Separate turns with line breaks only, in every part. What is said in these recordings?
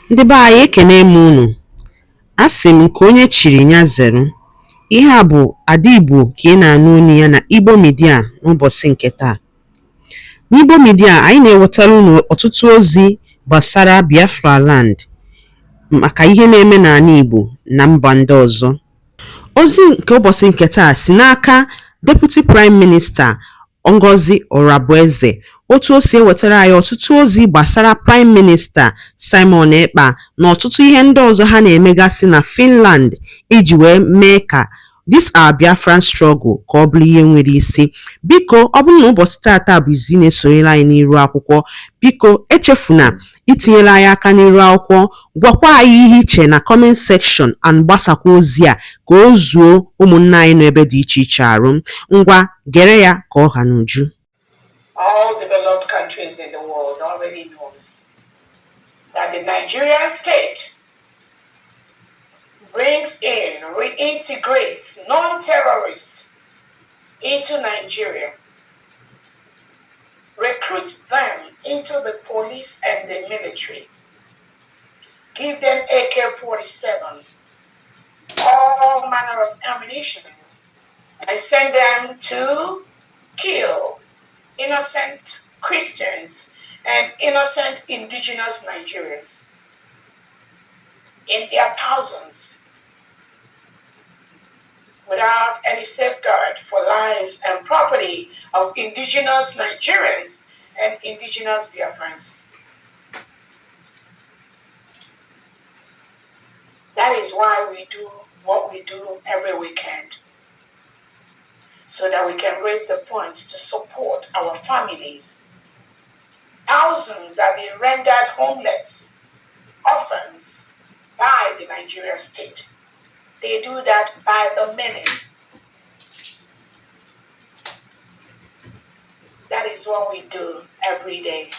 Ndị be anyị ekene m unu. Asị m nke onye chiri ya zere. Ihe a bụ Ada Igbo ka ị na-anụ olu ya na Igbo Media n'ụbọchị nke taa. N'Igbo Media anyị na-ewetara unu ọtụtụ ozi gbasara Biafra land maka ihe na-eme n'ala Igbo na mba ndị ọzọ. Ozi nke ụbọchị nke taa si n'aka Deputy Prime Minister Ngozi ORABUEZE. Otu o si ewetara anyị ọtụtụ ozi gbasara Prime Minister Simon Ekpa na ọtụtụ ihe ndị ọzọ ha na-emegasị na Finland iji wee mee ka this our Biafran struggle ka ọ bụrụ ihe nwere isi. Biko ọ bụrụ na ụbọchị tata bụ izi na-esonyere anyị n'iru akwụkwọ, biko echefuna itinyere anyị aka n'iru akwụkwọ, gwakwa anyị ihe iche na comment section and gbasakwa ozi a ka o zuo ụmụnna anyị n'ebe dị iche iche arụ. Ngwa gere ya ka ọ ha n'uju.
All developed countries in the world already knows that the Nigerian state brings in, reintegrates non-terrorists into Nigeria, recruits them into the police and the military, give them AK-47, all manner of ammunitions, and send them to kill innocent Christians and innocent indigenous Nigerians in their thousands without any safeguard for lives and property of indigenous Nigerians and indigenous Biafrans. That is why we do what we do every weekend, so that we can raise the funds to support our families. Thousands have been rendered homeless, orphans, by the Nigerian state. They do that by the minute. That is what we do every day.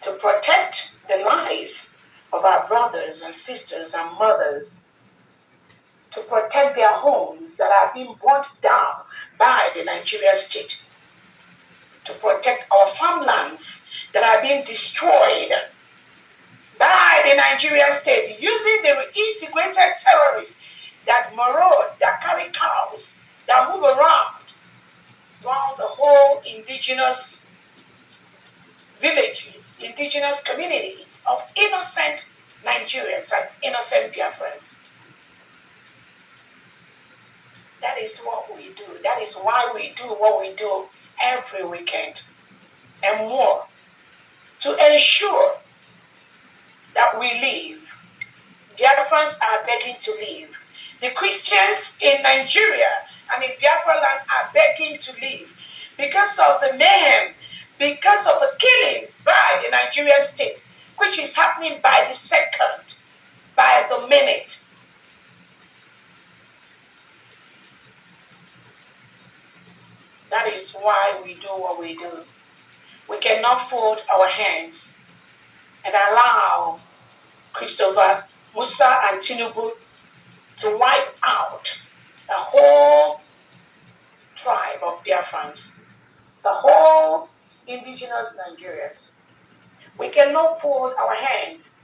To protect the lives of our brothers and sisters and mothers, to protect their homes that are being burnt down by the Nigerian state, to protect our farmlands that are being destroyed by the Nigerian state using the reintegrated terrorists that maraud, that carry cows, that move around the whole indigenous villages, indigenous communities of innocent Nigerians and innocent Biafrans. That is what we do. That is why we do what we do every weekend and more, to ensure that we live. Biafrans are begging to live. The Christians in Nigeria and in Biafra land are begging to live because of the mayhem, because of the killings by the Nigerian state, which is happening by the second, by the minute. That is why we do what we do. We cannot fold our hands and allow Christopher, Musa, and Tinubu to wipe out the whole tribe of Biafrans, the whole indigenous Nigerians. We cannot fold our hands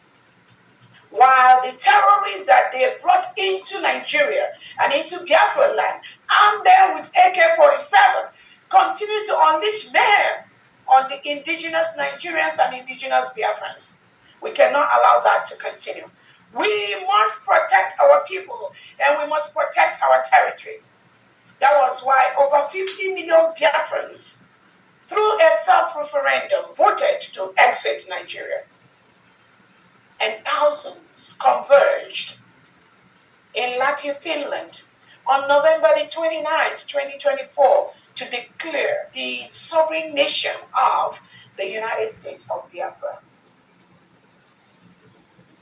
while the terrorists that they brought into Nigeria and into Biafra land, armed them with AK-47, continue to unleash mayhem on the indigenous Nigerians and indigenous Biafrans. We cannot allow that to continue. We must protect our people and we must protect our territory. That was why over 50 million Biafrans, through a self-referendum, voted to exit Nigeria. And thousands converged in Latin Finland on November the 29th, 2024, to declare the sovereign nation of the United States of Biafra.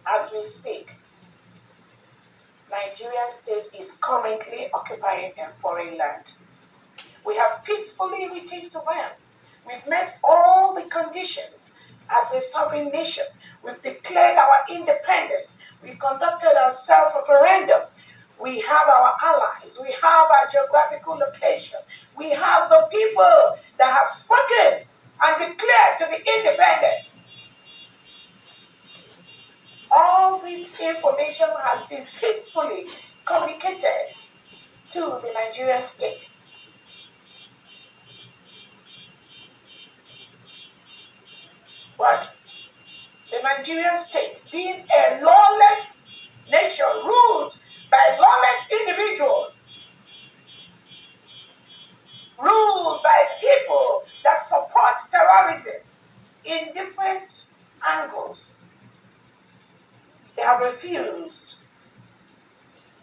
As we speak, Nigeria state is currently occupying a foreign land. We have peacefully returned to them. We've met all the conditions as a sovereign nation. We've declared our independence. We conducted a self-referendum. We have our allies. We have our geographical location. We have the people that have spoken and declared to be independent. information has been peacefully communicated to the Nigerian state. But the Nigerian state, being a lawless nation ruled by lawless individuals, ruled by people that support terrorism in different angles, they have refused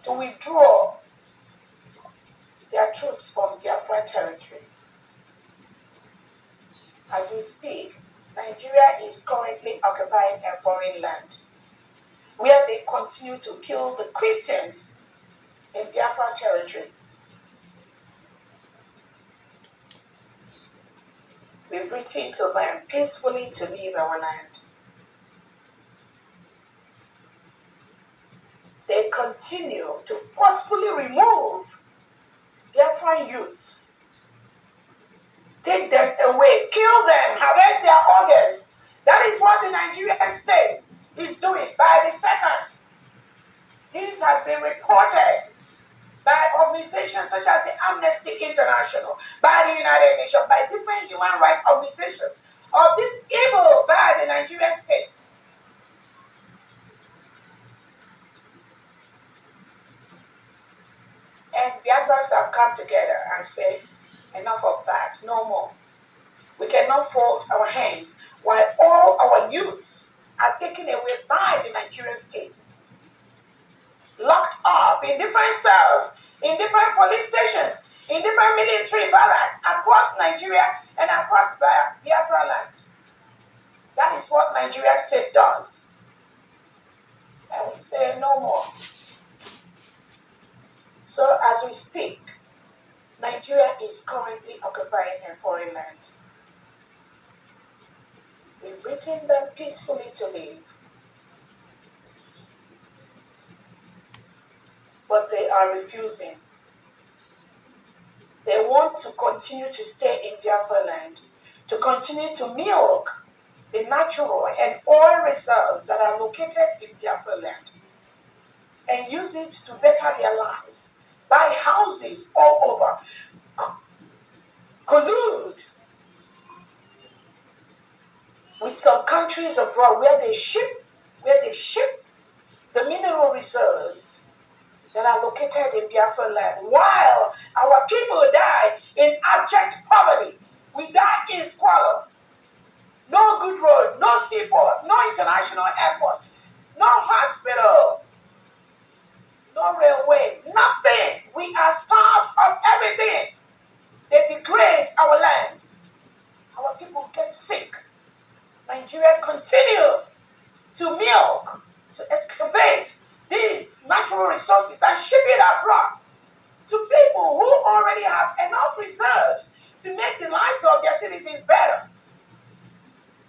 to withdraw their troops from Biafra territory. As we speak, Nigeria is currently occupying a foreign land where they continue to kill the Christians in Biafra territory. We've written to them peacefully to leave our land. They continue to forcefully remove Biafran youths, take them away, kill them, harvest their organs. That is what the Nigerian state is doing by the second. This has been reported by organizations such as the Amnesty International, by the United Nations, by different human rights organizations of this evil by the Nigerian state. And Biafrans have come together and said, enough of that, no more. We cannot fold our hands while all our youths are taken away by the Nigerian state, locked up in different cells, in different police stations, in different military barracks across Nigeria and across Biafra land. That is what Nigeria state does. And we say no more. So as we speak, Nigeria is currently occupying a foreign land. We've written them peacefully to leave. But they are refusing. They want to continue to stay in Biafra land, to continue to milk the natural and oil reserves that are located in Biafra land and use it to better their lives, buy houses all over, collude with some countries abroad where they ship the mineral reserves that are located in Biafra land, while our people die in abject poverty. We die in squalor. No good road, no seaport, no international airport, no hospital, no railway, nothing. We are starved of everything. They degrade our land. Our people get sick. Nigeria continue to milk, to excavate these natural resources and ship it abroad to people who already have enough reserves to make the lives of their citizens better.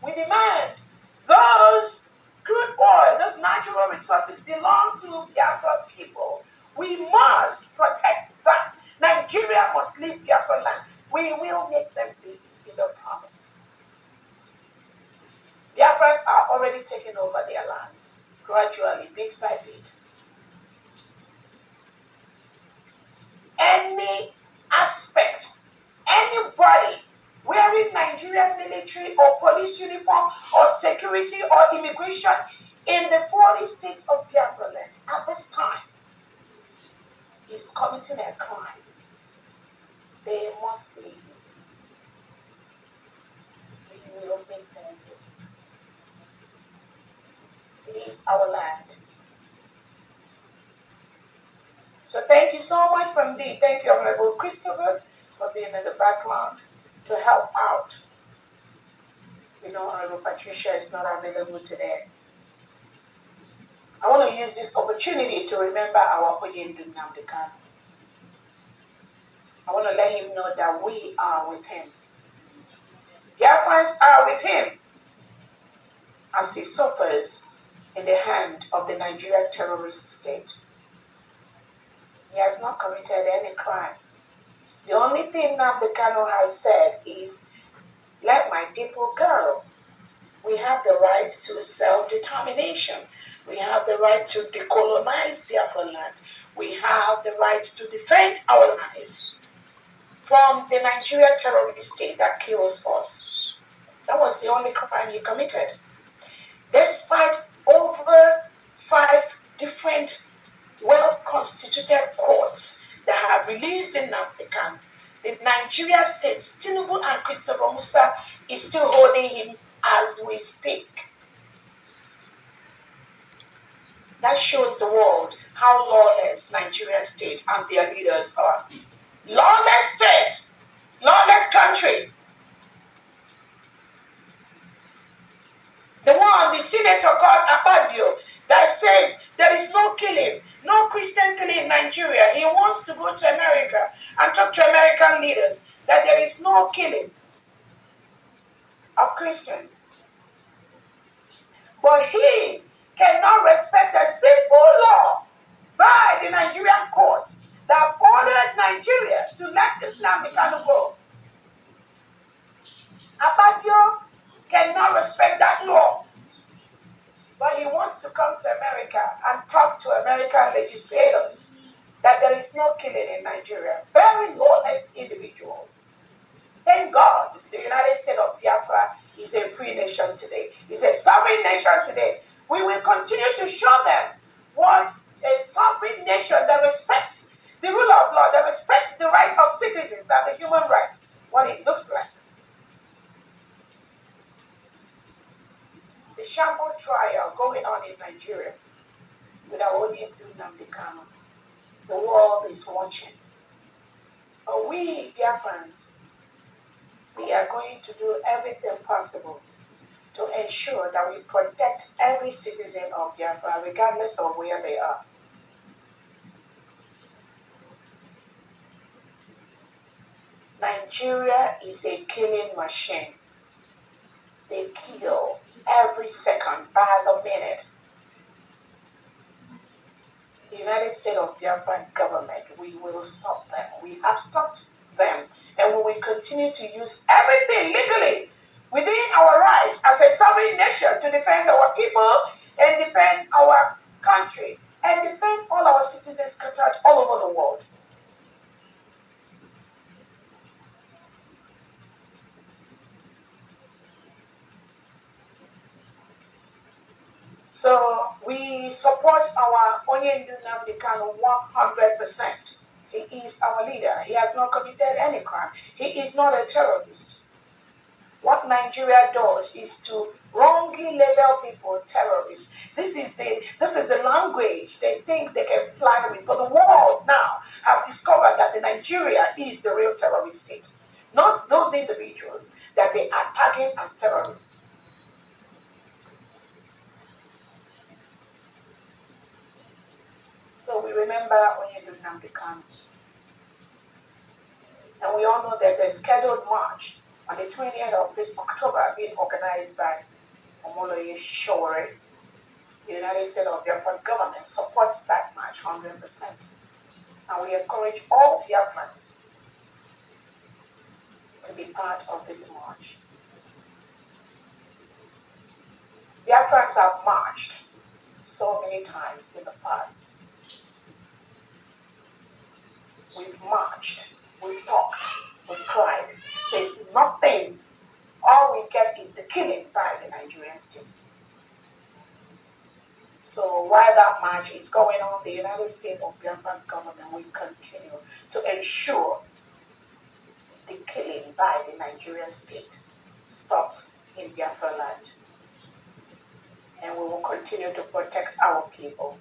We demand those crude oil, those natural resources belong to Biafra people. We must protect that. Nigeria must leave Biafra land. We will make them leave, is a promise. Biafrans are already taking over their lands, gradually, bit by bit. Any aspect, anybody wearing Nigerian military or police uniform or security or immigration in the 40 states of Biafra land at this time is committing a crime. They must leave. We will make them leave. It is our land. So thank you so much from thee. Thank you, Honorable Christopher, for being in the background to help out. You know, Honorable Patricia is not available today. I want to use this opportunity to remember our Oyendu Nnamdi Kanu. I want to let him know that we are with him. Biafrans are with him as he suffers in the hand of the Nigerian terrorist state. He has not committed any crime. The only thing Nnamdi Kanu has said is, let my people go. We have the rights to self-determination. We have the right to decolonize Biafra land. We have the right to defend our lives from the Nigerian terrorist state that kills us. That was the only crime he committed. Despite over 5 different well-constituted courts that have released Nnamdi Kanu, the Nigeria state, Tinubu and Christopher Musa, is still holding him as we speak. That shows the world how lawless Nigerian state and their leaders are. Lawless state, lawless country. The one, the senator called Akpabio, that says there is no killing, no Christian killing in Nigeria. He wants to go to America and talk to American leaders that there is no killing of Christians. But he cannot respect a simple law by the Nigerian courts that have ordered Nigeria to let Nnamdi Kanu go. Akpabio cannot respect that law. But he wants to come to America and talk to American legislators that there is no killing in Nigeria. Very lawless individuals. Thank God the United States of Biafra is a free nation today. It's a sovereign nation today. We will continue to show them what a sovereign nation that respects the rule of law, that respects the rights of citizens and the human rights, what it looks like. The shamble trial going on in Nigeria with our own Nnamdi Kanu. The world is watching. But we, Biafrans, we are going to do everything possible to ensure that we protect every citizen of Biafra, regardless of where they are. Nigeria is a killing machine. They kill every second, by the minute. The United States of Biafra government, we will stop them. We have stopped them, and we will continue to use everything legally within our right as a sovereign nation to defend our people and defend our country and defend all our citizens scattered all over the world. So we support our Onyendu Nnamdi Kanu 100%. He is our leader. He has not committed any crime. He is not a terrorist. What Nigeria does is to wrongly label people terrorists. This is the language they think they can fly with. But the world now have discovered that the Nigeria is the real terrorist state, not those individuals that they are tagging as terrorists. So we remember Onyendu Nnamdi Kanu. And we all know there's a scheduled march on the 20th of this October being organized by Omoloye Sowore. The United States of Biafra government supports that march 100%. And we encourage all Biafrans to be part of this march. Biafrans have marched so many times in the past. We've marched, we've talked, we've cried. There's nothing. All we get is the killing by the Nigerian state. So while that march is going on, the United States of Biafra government will continue to ensure the killing by the Nigerian state stops in Biafra land. And we will continue to protect our people.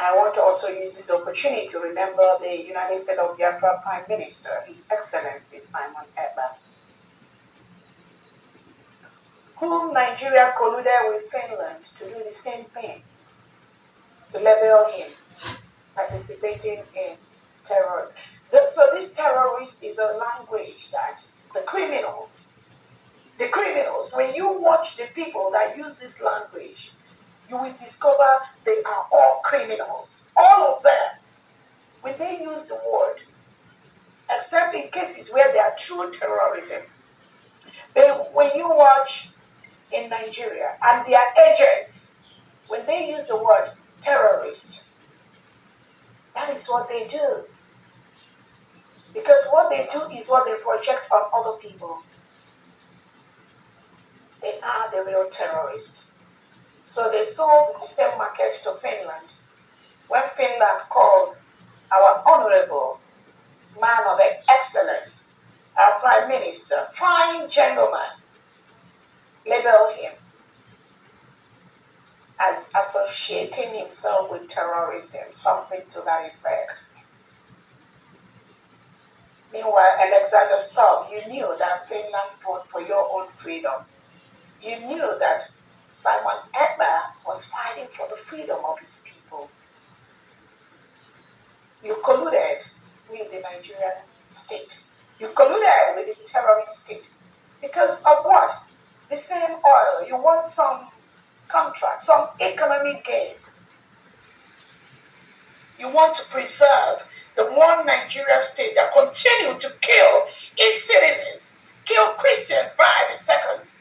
I want to also use this opportunity to remember the United States of Biafra Prime Minister, His Excellency Simon Ekpa, whom Nigeria colluded with Finland to do the same thing, to label him participating in terror. So this terrorist is a language that the criminals, when you watch the people that use this language, you will discover they are all criminals. All of them. When they use the word, except in cases where they are true terrorism, When you watch in Nigeria and their agents, when they use the word terrorist, that is what they do. Because what they do is what they project on other people. They are the real terrorists. So they sold the same market to Finland. When Finland called our honorable man of excellence, our prime minister, fine gentleman, label him as associating himself with terrorism, something to that effect. Meanwhile, Alexander Stubb, you knew that Finland fought for your own freedom. You knew that Simon Ekpa was fighting for the freedom of his people. You colluded with the Nigerian state. You colluded with the terrorist state. Because of what? The same oil. You want some contract, some economic gain. You want to preserve the one Nigerian state that continue to kill its citizens, kill Christians by the seconds.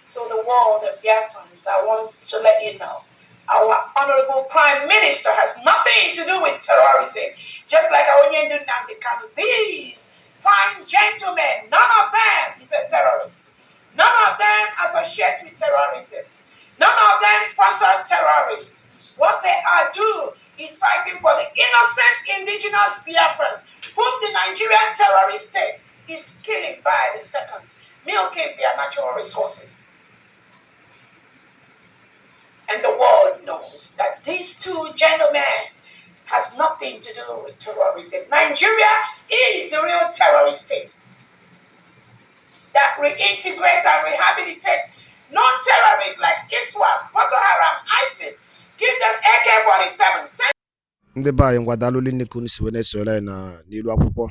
So the world of Biafrans, I want to let you know, our honorable prime minister has nothing to do with terrorism. Just like Aonyendu Nnamdi Kanu, these fine gentlemen, none of them is a terrorist. None of them associates with terrorism. None of them sponsors terrorists. What they are doing is fighting for the innocent indigenous Biafrans, whom the Nigerian terrorist state is killing by the seconds, milking their natural resources. And the world knows that these two gentlemen has nothing to do with terrorism. Nigeria is the real terrorist state that reintegrates and rehabilitates non-terrorists like ISWAP, Boko Haram, ISIS. Give them AK-47.
ndị be anyị ngwadalụ nne ka unu si wee na-esore n'ilu akwụkwọ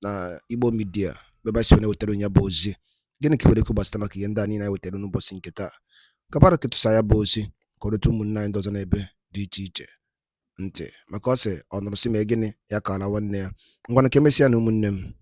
na Igbo Media ebe si wee wetara onye bụ ozi gịnị ka were gbasara maka ihe ndị a niile anyị wetara n'ụbọchị nke taa kapara ketụsa ya bụ ozi ka ọrụtụ ụmụnne anyị ndị ọzọ n'ebe dị iche iche ntị maka ọ sị ọ nụrụ si ma gịnị ya kara nwanne ya ngwanụ ka emesịa na ụmụnne m